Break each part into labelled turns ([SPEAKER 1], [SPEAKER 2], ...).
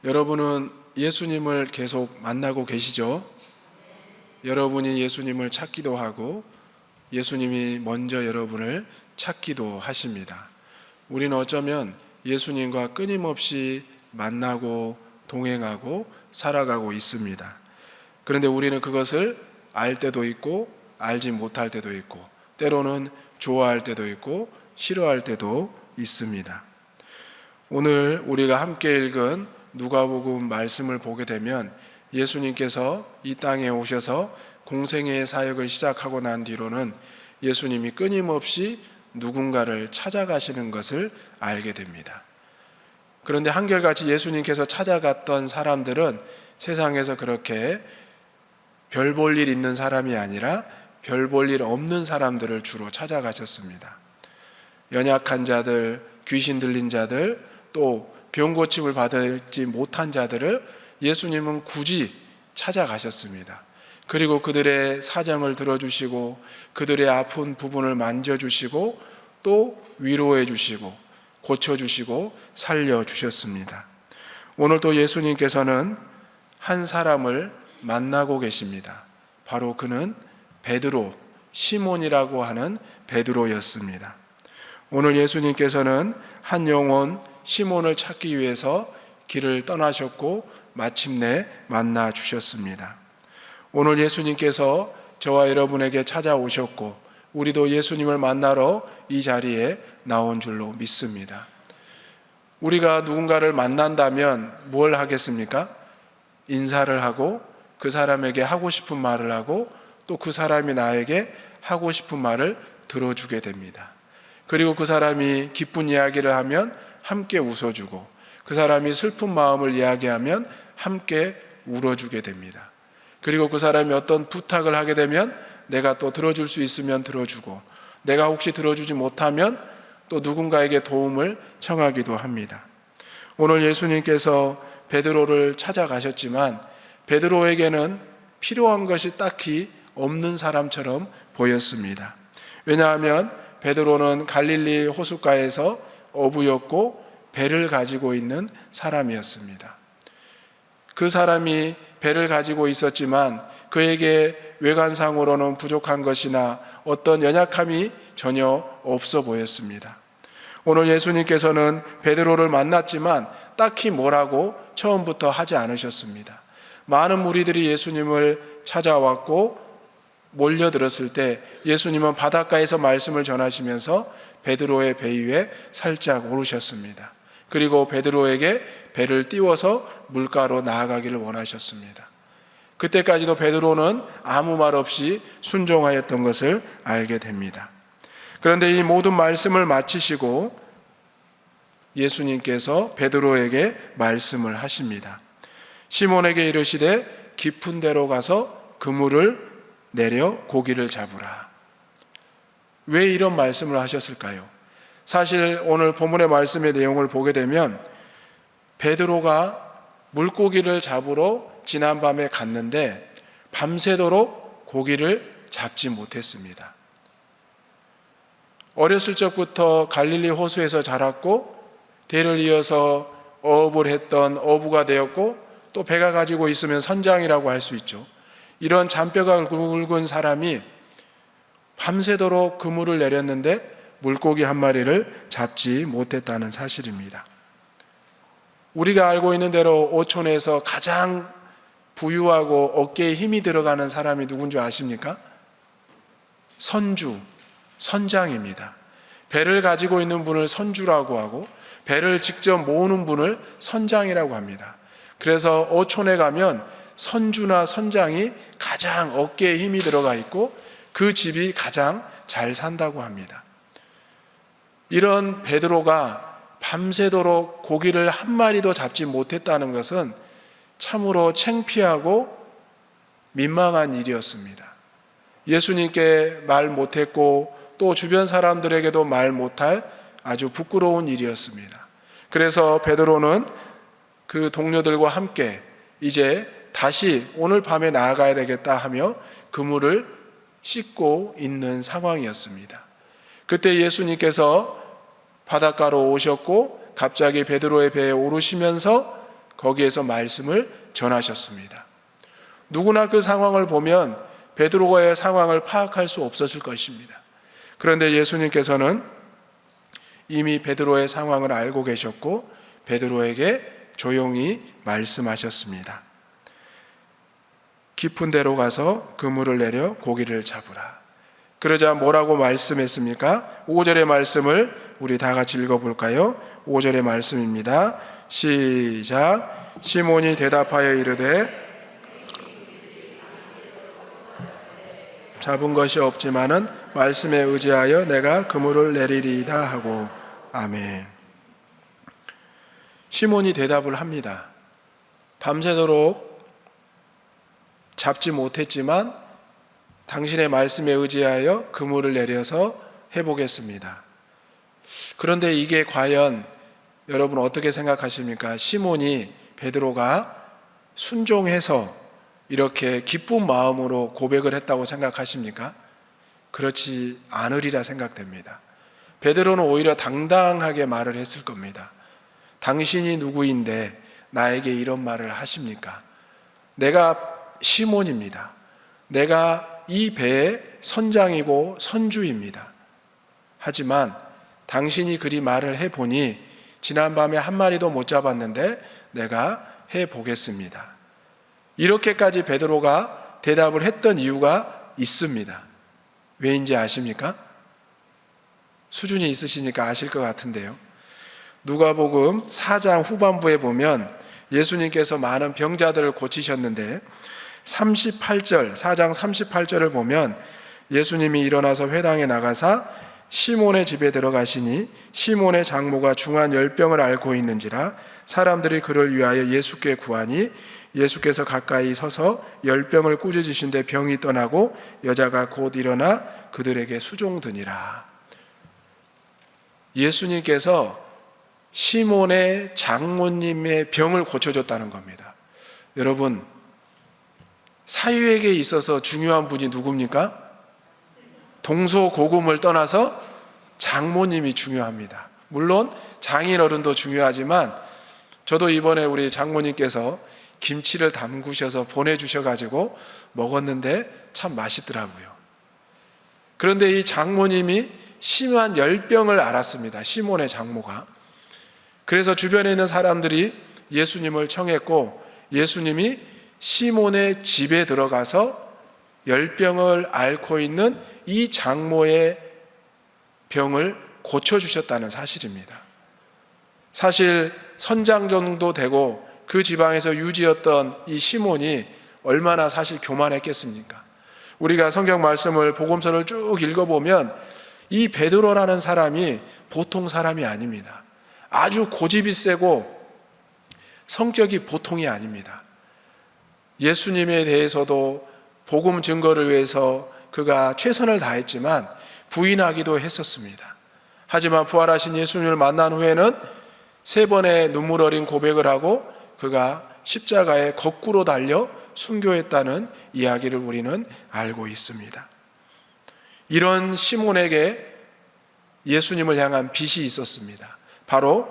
[SPEAKER 1] 여러분은 예수님을 계속 만나고 계시죠? 여러분이 예수님을 찾기도 하고 예수님이 먼저 여러분을 찾기도 하십니다. 우리는 어쩌면 예수님과 끊임없이 만나고 동행하고 살아가고 있습니다. 그런데 우리는 그것을 알 때도 있고 알지 못할 때도 있고 때로는 좋아할 때도 있고 싫어할 때도 있습니다. 오늘 우리가 함께 읽은 누가복음 말씀을 보게 되면 예수님께서 이 땅에 오셔서 공생애의 사역을 시작하고 난 뒤로는 예수님이 끊임없이 누군가를 찾아가시는 것을 알게 됩니다. 그런데 한결같이 예수님께서 찾아갔던 사람들은 세상에서 그렇게 별 볼 일 있는 사람이 아니라 별 볼 일 없는 사람들을 주로 찾아가셨습니다. 연약한 자들, 귀신 들린 자들, 또 병 고침을 받지 못한 자들을 예수님은 굳이 찾아가셨습니다. 그리고 그들의 사정을 들어주시고 그들의 아픈 부분을 만져주시고 또 위로해 주시고 고쳐주시고 살려주셨습니다. 오늘 또 예수님께서는 한 사람을 만나고 계십니다. 바로 그는 베드로, 시몬이라고 하는 베드로였습니다. 오늘 예수님께서는 한 영혼 시몬을 찾기 위해서 길을 떠나셨고 마침내 만나 주셨습니다. 오늘 예수님께서 저와 여러분에게 찾아오셨고 우리도 예수님을 만나러 이 자리에 나온 줄로 믿습니다. 우리가 누군가를 만난다면 뭘 하겠습니까? 인사를 하고 그 사람에게 하고 싶은 말을 하고 또 그 사람이 나에게 하고 싶은 말을 들어주게 됩니다. 그리고 그 사람이 기쁜 이야기를 하면 함께 웃어주고 그 사람이 슬픈 마음을 이야기하면 함께 울어주게 됩니다. 그리고 그 사람이 어떤 부탁을 하게 되면 내가 또 들어줄 수 있으면 들어주고 내가 혹시 들어주지 못하면 또 누군가에게 도움을 청하기도 합니다. 오늘 예수님께서 베드로를 찾아가셨지만 베드로에게는 필요한 것이 딱히 없는 사람처럼 보였습니다. 왜냐하면 베드로는 갈릴리 호숫가에서 어부였고 배를 가지고 있는 사람이었습니다. 그 사람이 배를 가지고 있었지만 그에게 외관상으로는 부족한 것이나 어떤 연약함이 전혀 없어 보였습니다. 오늘 예수님께서는 베드로를 만났지만 딱히 뭐라고 처음부터 하지 않으셨습니다. 많은 무리들이 예수님을 찾아왔고 몰려들었을 때 예수님은 바닷가에서 말씀을 전하시면서 베드로의 배 위에 살짝 오르셨습니다. 그리고 베드로에게 배를 띄워서 물가로 나아가기를 원하셨습니다. 그때까지도 베드로는 아무 말 없이 순종하였던 것을 알게 됩니다. 그런데 이 모든 말씀을 마치시고 예수님께서 베드로에게 말씀을 하십니다. 시몬에게 이르시되 깊은 데로 가서 그물을 내려 고기를 잡으라. 왜 이런 말씀을 하셨을까요? 사실 오늘 본문의 말씀의 내용을 보게 되면 베드로가 물고기를 잡으러 지난밤에 갔는데 밤새도록 고기를 잡지 못했습니다. 어렸을 적부터 갈릴리 호수에서 자랐고 대를 이어서 어업을 했던 어부가 되었고 또 배가 가지고 있으면 선장이라고 할 수 있죠. 이런 잔뼈가 굵은 사람이 밤새도록 그물을 내렸는데 물고기 한 마리를 잡지 못했다는 사실입니다. 우리가 알고 있는 대로 어촌에서 가장 부유하고 어깨에 힘이 들어가는 사람이 누군지 아십니까? 선주, 선장입니다. 배를 가지고 있는 분을 선주라고 하고 배를 직접 모으는 분을 선장이라고 합니다. 그래서 어촌에 가면 선주나 선장이 가장 어깨에 힘이 들어가 있고 그 집이 가장 잘 산다고 합니다. 이런 베드로가 밤새도록 고기를 한 마리도 잡지 못했다는 것은 참으로 창피하고 민망한 일이었습니다. 예수님께 말 못했고 또 주변 사람들에게도 말 못할 아주 부끄러운 일이었습니다. 그래서 베드로는 그 동료들과 함께 이제 다시 오늘 밤에 나아가야 되겠다 하며 그물을 씻고 있는 상황이었습니다. 그때 예수님께서 바닷가로 오셨고 갑자기 베드로의 배에 오르시면서 거기에서 말씀을 전하셨습니다. 누구나 그 상황을 보면 베드로의 상황을 파악할 수 없었을 것입니다. 그런데 예수님께서는 이미 베드로의 상황을 알고 계셨고 베드로에게 조용히 말씀하셨습니다. 깊은 데로 가서 그물을 내려 고기를 잡으라. 그러자 뭐라고 말씀했습니까? 5절의 말씀을 우리 다 같이 읽어볼까요? 5절의 말씀입니다. 시작. 시몬이 대답하여 이르되 잡은 것이 없지만은 말씀에 의지하여 내가 그물을 내리리이다 하고. 아멘. 시몬이 대답을 합니다. 밤새도록 잡지 못했지만 당신의 말씀에 의지하여 그물을 내려서 해보겠습니다. 그런데 이게 과연 여러분 어떻게 생각하십니까? 시몬이 베드로가 순종해서 이렇게 기쁜 마음으로 고백을 했다고 생각하십니까? 그렇지 않으리라 생각됩니다. 베드로는 오히려 당당하게 말을 했을 겁니다. 당신이 누구인데 나에게 이런 말을 하십니까? 내가 시몬입니다. 내가 이 배의 선장이고 선주입니다. 하지만 당신이 그리 말을 해보니 지난밤에 한 마리도 못 잡았는데 내가 해보겠습니다. 이렇게까지 베드로가 대답을 했던 이유가 있습니다. 왜인지 아십니까? 수준이 있으시니까 아실 것 같은데요. 누가복음 4장 후반부에 보면 예수님께서 많은 병자들을 고치셨는데 4장 38절을 보면 예수님이 일어나서 회당에 나가사 시몬의 집에 들어가시니 시몬의 장모가 중한 열병을 앓고 있는지라 사람들이 그를 위하여 예수께 구하니 예수께서 가까이 서서 열병을 꾸짖으신데 병이 떠나고 여자가 곧 일어나 그들에게 수종드니라. 예수님께서 시몬의 장모님의 병을 고쳐줬다는 겁니다. 여러분, 사유에게 있어서 중요한 분이 누굽니까? 동서고금을 떠나서 장모님이 중요합니다. 물론 장인어른도 중요하지만 저도 이번에 우리 장모님께서 김치를 담그셔서 보내주셔가지고 먹었는데 참 맛있더라고요. 그런데 이 장모님이 심한 열병을 앓았습니다. 시몬의 장모가. 그래서 주변에 있는 사람들이 예수님을 청했고 예수님이 시몬의 집에 들어가서 열병을 앓고 있는 이 장모의 병을 고쳐주셨다는 사실입니다. 사실 선장 정도 되고 그 지방에서 유지였던 이 시몬이 얼마나 사실 교만했겠습니까? 우리가 성경 말씀을 복음서를 쭉 읽어보면 이 베드로라는 사람이 보통 사람이 아닙니다. 아주 고집이 세고 성격이 보통이 아닙니다. 예수님에 대해서도 복음 증거를 위해서 그가 최선을 다했지만 부인하기도 했었습니다. 하지만 부활하신 예수님을 만난 후에는 3번의 눈물 어린 고백을 하고 그가 십자가에 거꾸로 달려 순교했다는 이야기를 우리는 알고 있습니다. 이런 시몬에게 예수님을 향한 빚이 있었습니다. 바로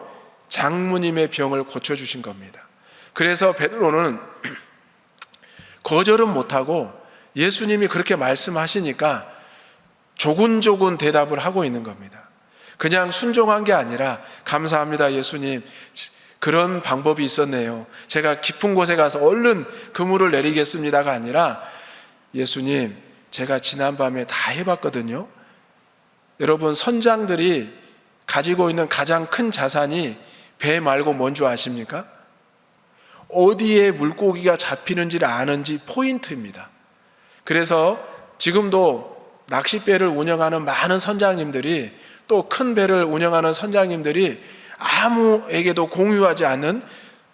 [SPEAKER 1] 장모님의 병을 고쳐주신 겁니다. 그래서 베드로는 거절은 못하고 예수님이 그렇게 말씀하시니까 조근조근 대답을 하고 있는 겁니다. 그냥 순종한 게 아니라 감사합니다 예수님, 그런 방법이 있었네요, 제가 깊은 곳에 가서 얼른 그물을 내리겠습니다가 아니라 예수님 제가 지난밤에 다 해봤거든요. 여러분, 선장들이 가지고 있는 가장 큰 자산이 배 말고 뭔 줄 아십니까? 어디에 물고기가 잡히는지를 아는지 포인트입니다. 그래서 지금도 낚싯배를 운영하는 많은 선장님들이, 또 큰 배를 운영하는 선장님들이 아무에게도 공유하지 않는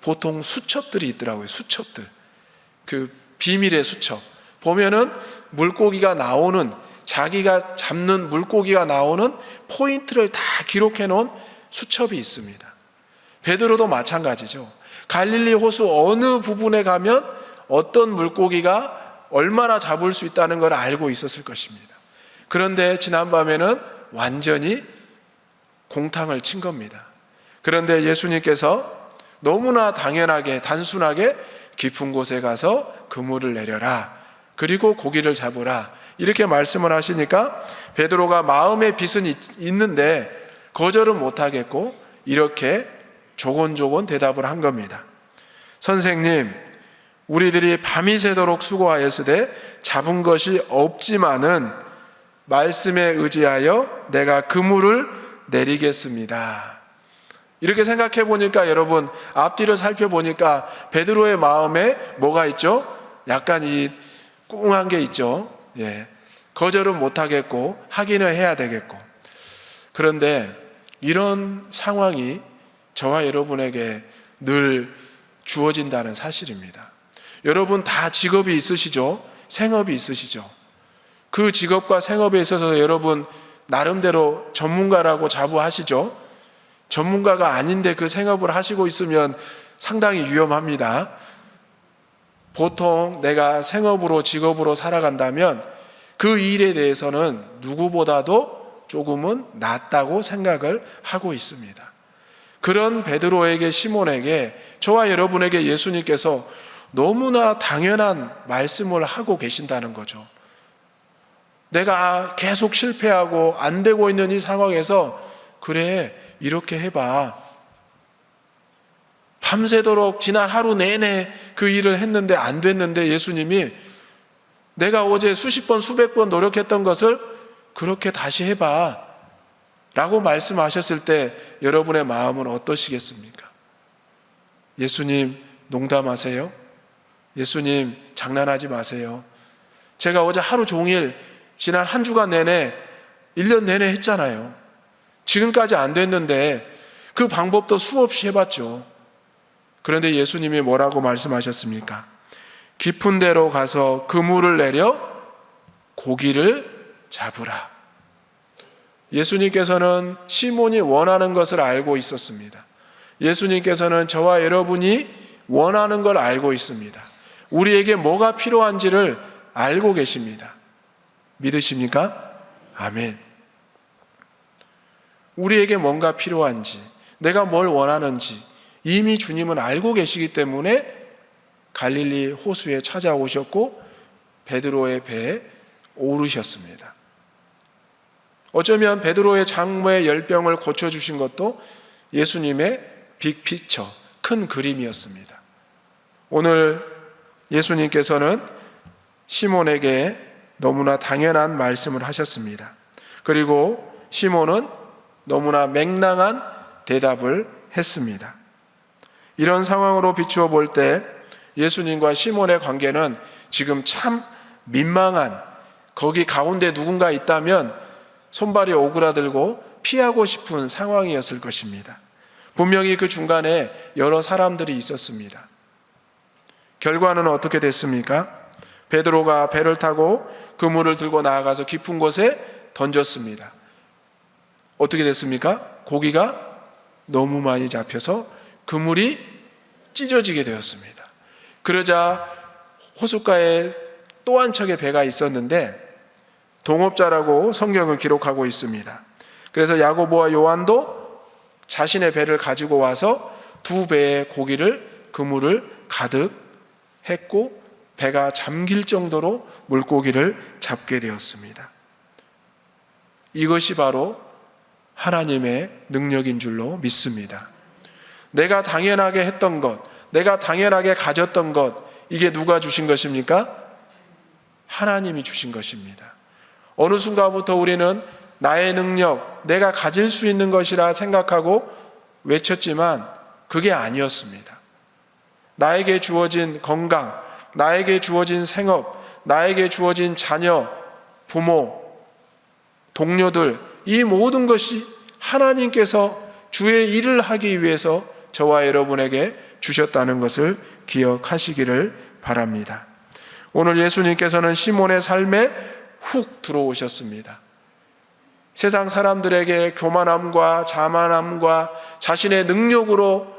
[SPEAKER 1] 보통 수첩들이 있더라고요. 수첩들, 그 비밀의 수첩 보면은 물고기가 나오는, 자기가 잡는 물고기가 나오는 포인트를 다 기록해 놓은 수첩이 있습니다. 베드로도 마찬가지죠. 갈릴리 호수 어느 부분에 가면 어떤 물고기가 얼마나 잡을 수 있다는 걸 알고 있었을 것입니다. 그런데 지난밤에는 완전히 공탕을 친 겁니다. 그런데 예수님께서 너무나 당연하게 단순하게 깊은 곳에 가서 그물을 내려라. 그리고 고기를 잡으라. 이렇게 말씀을 하시니까 베드로가 마음의 빚은 있는데 거절은 못하겠고 이렇게 조곤조곤 대답을 한 겁니다. 선생님, 우리들이 밤이 새도록 수고하였으되 잡은 것이 없지만은 말씀에 의지하여 내가 그물을 내리겠습니다. 이렇게 생각해 보니까 여러분, 앞뒤를 살펴보니까 베드로의 마음에 뭐가 있죠? 약간 이 꿍한 게 있죠. 거절은 못하겠고 하기는 해야 되겠고. 그런데 이런 상황이 저와 여러분에게 늘 주어진다는 사실입니다. 여러분 다 직업이 있으시죠? 생업이 있으시죠? 그 직업과 생업에 있어서 여러분 나름대로 전문가라고 자부하시죠? 전문가가 아닌데 그 생업을 하시고 있으면 상당히 위험합니다. 보통 내가 생업으로 직업으로 살아간다면 그 일에 대해서는 누구보다도 조금은 낫다고 생각을 하고 있습니다. 그런 베드로에게, 시몬에게, 저와 여러분에게 예수님께서 너무나 당연한 말씀을 하고 계신다는 거죠. 내가 계속 실패하고 안 되고 있는 이 상황에서 그래, 이렇게 해봐. 밤새도록 지난 하루 내내 그 일을 했는데 안 됐는데 예수님이 내가 어제 수십 번 수백 번 노력했던 것을 그렇게 다시 해봐 라고 말씀하셨을 때 여러분의 마음은 어떠시겠습니까? 예수님 농담하세요? 예수님 장난하지 마세요. 제가 어제 하루 종일 지난 한 주간 내내 1년 내내 했잖아요. 지금까지 안 됐는데 그 방법도 수없이 해봤죠. 그런데 예수님이 뭐라고 말씀하셨습니까? 깊은 데로 가서 그물을 내려 고기를 잡으라. 예수님께서는 시몬이 원하는 것을 알고 있었습니다. 예수님께서는 저와 여러분이 원하는 걸 알고 있습니다. 우리에게 뭐가 필요한지를 알고 계십니다. 믿으십니까? 아멘. 우리에게 뭔가 필요한지, 내가 뭘 원하는지 이미 주님은 알고 계시기 때문에 갈릴리 호수에 찾아오셨고 베드로의 배에 오르셨습니다. 어쩌면 베드로의 장모의 열병을 고쳐주신 것도 예수님의 빅피처, 큰 그림이었습니다. 오늘 예수님께서는 시몬에게 너무나 당연한 말씀을 하셨습니다. 그리고 시몬은 너무나 맹랑한 대답을 했습니다. 이런 상황으로 비추어 볼 때 예수님과 시몬의 관계는 지금 참 민망한, 거기 가운데 누군가 있다면 손발이 오그라들고 피하고 싶은 상황이었을 것입니다. 분명히 그 중간에 여러 사람들이 있었습니다. 결과는 어떻게 됐습니까? 베드로가 배를 타고 그물을 들고 나아가서 깊은 곳에 던졌습니다. 어떻게 됐습니까? 고기가 너무 많이 잡혀서 그물이 찢어지게 되었습니다. 그러자 호숫가에 또 한 척의 배가 있었는데 동업자라고 성경은 기록하고 있습니다. 그래서 야고보와 요한도 자신의 배를 가지고 와서 두 배의 고기를 그물을 가득 했고 배가 잠길 정도로 물고기를 잡게 되었습니다. 이것이 바로 하나님의 능력인 줄로 믿습니다. 내가 당연하게 했던 것, 내가 당연하게 가졌던 것, 이게 누가 주신 것입니까? 하나님이 주신 것입니다. 어느 순간부터 우리는 나의 능력, 내가 가질 수 있는 것이라 생각하고 외쳤지만 그게 아니었습니다. 나에게 주어진 건강, 나에게 주어진 생업, 나에게 주어진 자녀, 부모, 동료들, 이 모든 것이 하나님께서 주의 일을 하기 위해서 저와 여러분에게 주셨다는 것을 기억하시기를 바랍니다. 오늘 예수님께서는 시몬의 삶에 훅 들어오셨습니다. 세상 사람들에게 교만함과 자만함과 자신의 능력으로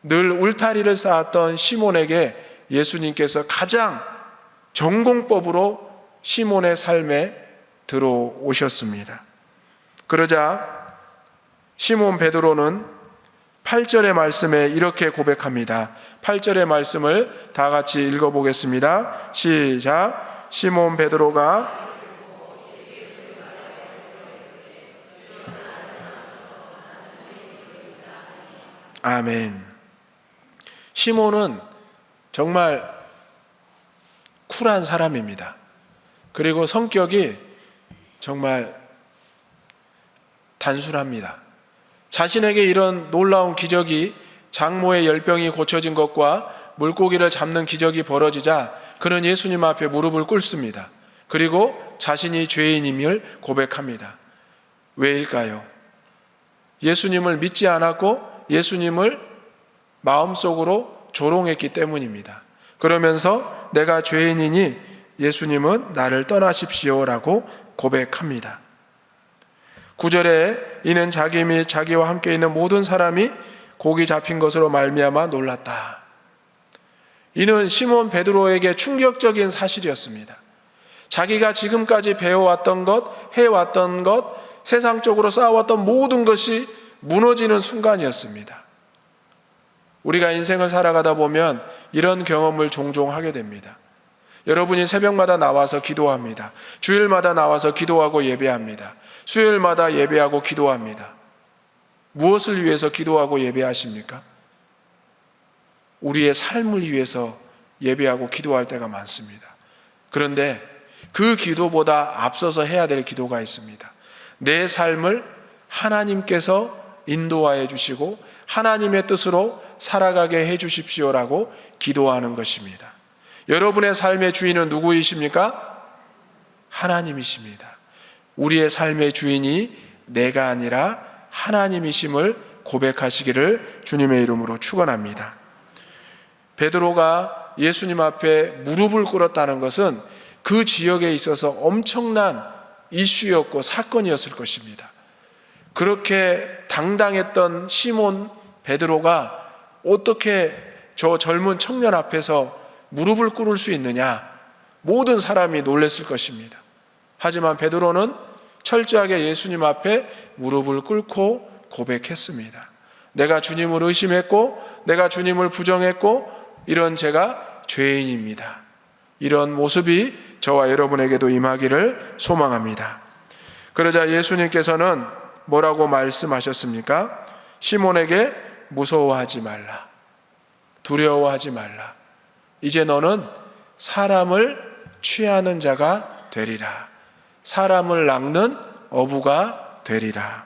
[SPEAKER 1] 늘 울타리를 쌓았던 시몬에게 예수님께서 가장 전공법으로 시몬의 삶에 들어오셨습니다. 그러자 시몬 베드로는 8절의 말씀에 이렇게 고백합니다. 8절의 말씀을 다 같이 읽어보겠습니다. 시작. 시몬 베드로가 아멘. 시몬은 정말 쿨한 사람입니다. 그리고 성격이 정말 단순합니다. 자신에게 이런 놀라운 기적이, 장모의 열병이 고쳐진 것과 물고기를 잡는 기적이 벌어지자 그는 예수님 앞에 무릎을 꿇습니다. 그리고 자신이 죄인임을 고백합니다. 왜일까요? 예수님을 믿지 않았고 예수님을 마음속으로 조롱했기 때문입니다. 그러면서 내가 죄인이니 예수님은 나를 떠나십시오라고 고백합니다. 9절에 이는 자기 및 자기와 함께 있는 모든 사람이 고기 잡힌 것으로 말미암아 놀랐다. 이는 시몬 베드로에게 충격적인 사실이었습니다. 자기가 지금까지 배워왔던 것, 해왔던 것, 세상적으로 쌓아왔던 모든 것이 무너지는 순간이었습니다. 우리가 인생을 살아가다 보면 이런 경험을 종종 하게 됩니다. 여러분이 새벽마다 나와서 기도합니다. 주일마다 나와서 기도하고 예배합니다. 수요일마다 예배하고 기도합니다. 무엇을 위해서 기도하고 예배하십니까? 우리의 삶을 위해서 예배하고 기도할 때가 많습니다. 그런데 그 기도보다 앞서서 해야 될 기도가 있습니다. 내 삶을 하나님께서 인도하여 주시고 하나님의 뜻으로 살아가게 해 주십시오라고 기도하는 것입니다. 여러분의 삶의 주인은 누구이십니까? 하나님이십니다. 우리의 삶의 주인이 내가 아니라 하나님이심을 고백하시기를 주님의 이름으로 축원합니다. 베드로가 예수님 앞에 무릎을 꿇었다는 것은 그 지역에 있어서 엄청난 이슈였고 사건이었을 것입니다. 그렇게 당당했던 시몬 베드로가 어떻게 저 젊은 청년 앞에서 무릎을 꿇을 수 있느냐? 모든 사람이 놀랐을 것입니다. 하지만 베드로는 철저하게 예수님 앞에 무릎을 꿇고 고백했습니다. 내가 주님을 의심했고 내가 주님을 부정했고 이런 제가 죄인입니다. 이런 모습이 저와 여러분에게도 임하기를 소망합니다. 그러자 예수님께서는 뭐라고 말씀하셨습니까? 시몬에게 무서워하지 말라. 두려워하지 말라. 이제 너는 사람을 취하는 자가 되리라. 사람을 낚는 어부가 되리라.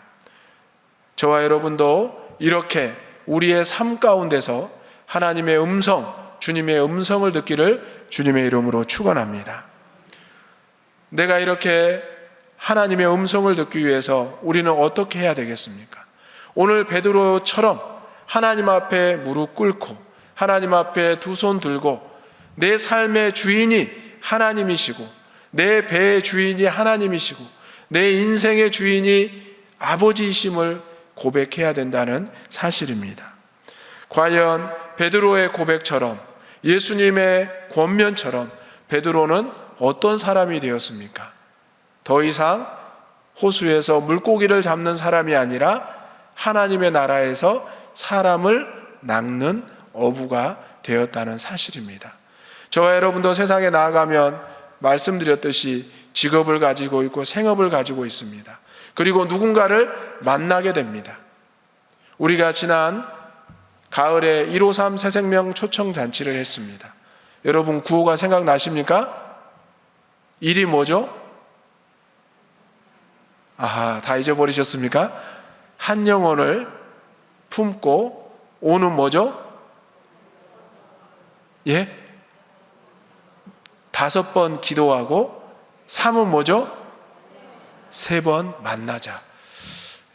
[SPEAKER 1] 저와 여러분도 이렇게 우리의 삶 가운데서 하나님의 음성, 주님의 음성을 듣기를 주님의 이름으로 축원합니다. 내가 이렇게 하나님의 음성을 듣기 위해서 우리는 어떻게 해야 되겠습니까? 오늘 베드로처럼 하나님 앞에 무릎 꿇고 하나님 앞에 두 손 들고 내 삶의 주인이 하나님이시고 내 배의 주인이 하나님이시고 내 인생의 주인이 아버지이심을 고백해야 된다는 사실입니다. 과연 베드로의 고백처럼 예수님의 권면처럼 베드로는 어떤 사람이 되었습니까? 더 이상 호수에서 물고기를 잡는 사람이 아니라 하나님의 나라에서 사람을 낚는 어부가 되었다는 사실입니다. 저와 여러분도 세상에 나아가면 말씀드렸듯이 직업을 가지고 있고 생업을 가지고 있습니다. 그리고 누군가를 만나게 됩니다. 우리가 지난 가을에 153 새생명 초청잔치를 했습니다. 여러분 구호가 생각나십니까? 일이 뭐죠? 아하, 다 잊어버리셨습니까? 한 영혼을 품고 오는 뭐죠? 예? 5번 기도하고 3은 뭐죠? 3번 만나자.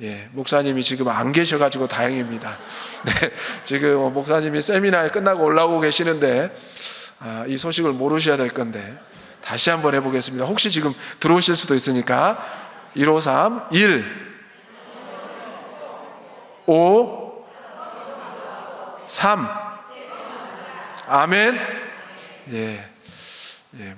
[SPEAKER 1] 예, 목사님이 지금 안 계셔가지고 다행입니다. 네, 지금 목사님이 세미나에 끝나고 올라오고 계시는데 이 소식을 모르셔야 될 건데 다시 한번 해보겠습니다. 혹시 지금 들어오실 수도 있으니까 153 1 5 3 아멘. 예,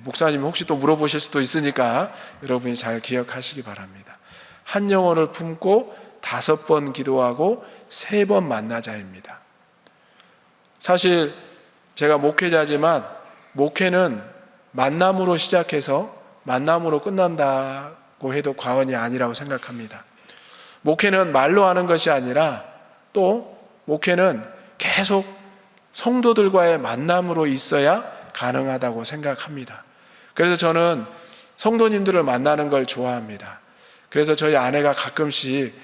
[SPEAKER 1] 목사님 혹시 또 물어보실 수도 있으니까 여러분이 잘 기억하시기 바랍니다. 한 영혼을 품고 5번 기도하고 3번 만나자입니다. 사실 제가 목회자지만 목회는 만남으로 시작해서 만남으로 끝난다고 해도 과언이 아니라고 생각합니다. 목회는 말로 하는 것이 아니라 또 목회는 계속 성도들과의 만남으로 있어야 가능하다고 생각합니다. 그래서 저는 성도님들을 만나는 걸 좋아합니다. 그래서 저희 아내가 가끔씩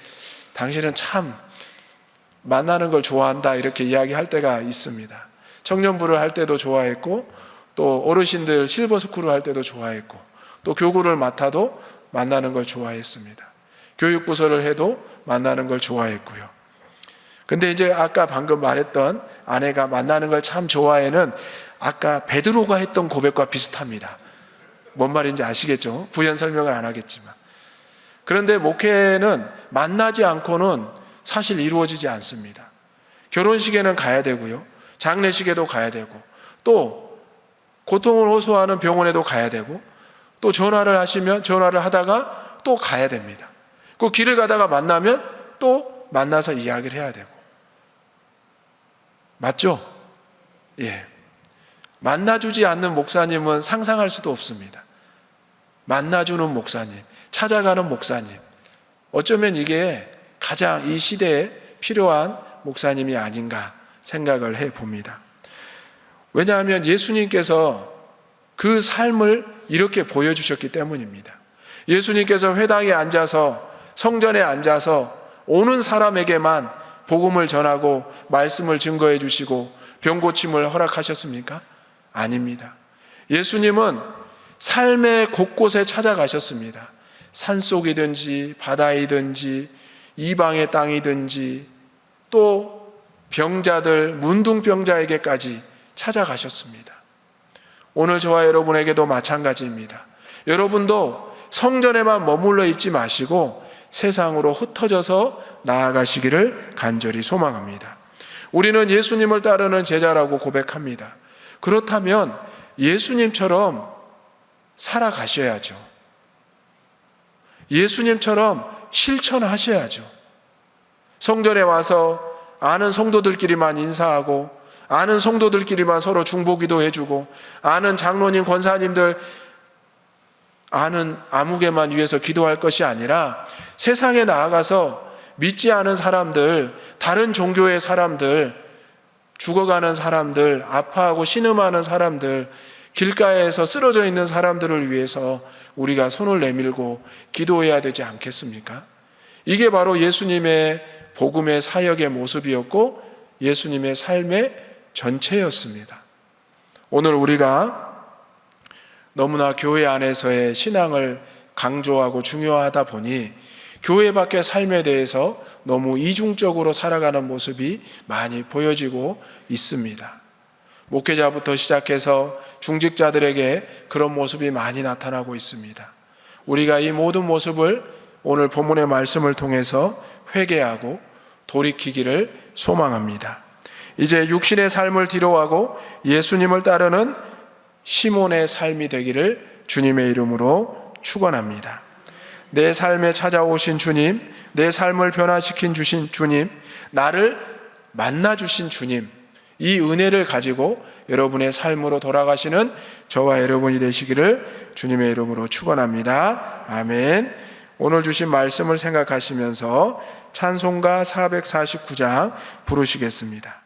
[SPEAKER 1] 당신은 참 만나는 걸 좋아한다 이렇게 이야기할 때가 있습니다. 청년부를 할 때도 좋아했고 또 어르신들 실버스쿨을 할 때도 좋아했고 또 교구를 맡아도 만나는 걸 좋아했습니다. 교육부서를 해도 만나는 걸 좋아했고요. 근데 이제 아까 방금 말했던 아내가 만나는 걸 참 좋아해는 아까 베드로가 했던 고백과 비슷합니다. 뭔 말인지 아시겠죠? 부연 설명을 안 하겠지만. 그런데 목회는 만나지 않고는 사실 이루어지지 않습니다. 결혼식에는 가야 되고요. 장례식에도 가야 되고 또 고통을 호소하는 병원에도 가야 되고 또 전화를 하다가 또 가야 됩니다. 그 길을 가다가 만나면 또 만나서 이야기를 해야 되고. 맞죠? 예. 만나주지 않는 목사님은 상상할 수도 없습니다. 만나주는 목사님, 찾아가는 목사님. 어쩌면 이게 가장 이 시대에 필요한 목사님이 아닌가 생각을 해 봅니다. 왜냐하면 예수님께서 그 삶을 이렇게 보여주셨기 때문입니다. 예수님께서 회당에 앉아서 성전에 앉아서 오는 사람에게만 복음을 전하고 말씀을 증거해 주시고 병 고침을 허락하셨습니까? 아닙니다. 예수님은 삶의 곳곳에 찾아가셨습니다. 산속이든지 바다이든지 이방의 땅이든지 또 병자들, 문둥병자에게까지 찾아가셨습니다. 오늘 저와 여러분에게도 마찬가지입니다. 여러분도 성전에만 머물러 있지 마시고 세상으로 흩어져서 나아가시기를 간절히 소망합니다. 우리는 예수님을 따르는 제자라고 고백합니다. 그렇다면 예수님처럼 살아가셔야죠. 예수님처럼 실천하셔야죠. 성전에 와서 아는 성도들끼리만 인사하고 아는 성도들끼리만 서로 중보기도 해주고 아는 장로님, 권사님들 아는 아무개만 위해서 기도할 것이 아니라 세상에 나아가서 믿지 않은 사람들, 다른 종교의 사람들, 죽어가는 사람들, 아파하고 신음하는 사람들, 길가에서 쓰러져 있는 사람들을 위해서 우리가 손을 내밀고 기도해야 되지 않겠습니까? 이게 바로 예수님의 복음의 사역의 모습이었고 예수님의 삶의 전체였습니다. 오늘 우리가 너무나 교회 안에서의 신앙을 강조하고 중요하다 보니 교회 밖의 삶에 대해서 너무 이중적으로 살아가는 모습이 많이 보여지고 있습니다. 목회자부터 시작해서 중직자들에게 그런 모습이 많이 나타나고 있습니다. 우리가 이 모든 모습을 오늘 본문의 말씀을 통해서 회개하고 돌이키기를 소망합니다. 이제 육신의 삶을 뒤로하고 예수님을 따르는 시몬의 삶이 되기를 주님의 이름으로 축원합니다. 내 삶에 찾아오신 주님, 내 삶을 변화시킨 주신 주님, 나를 만나주신 주님, 이 은혜를 가지고 여러분의 삶으로 돌아가시는 저와 여러분이 되시기를 주님의 이름으로 축원합니다. 아멘. 오늘 주신 말씀을 생각하시면서 찬송가 449장 부르시겠습니다.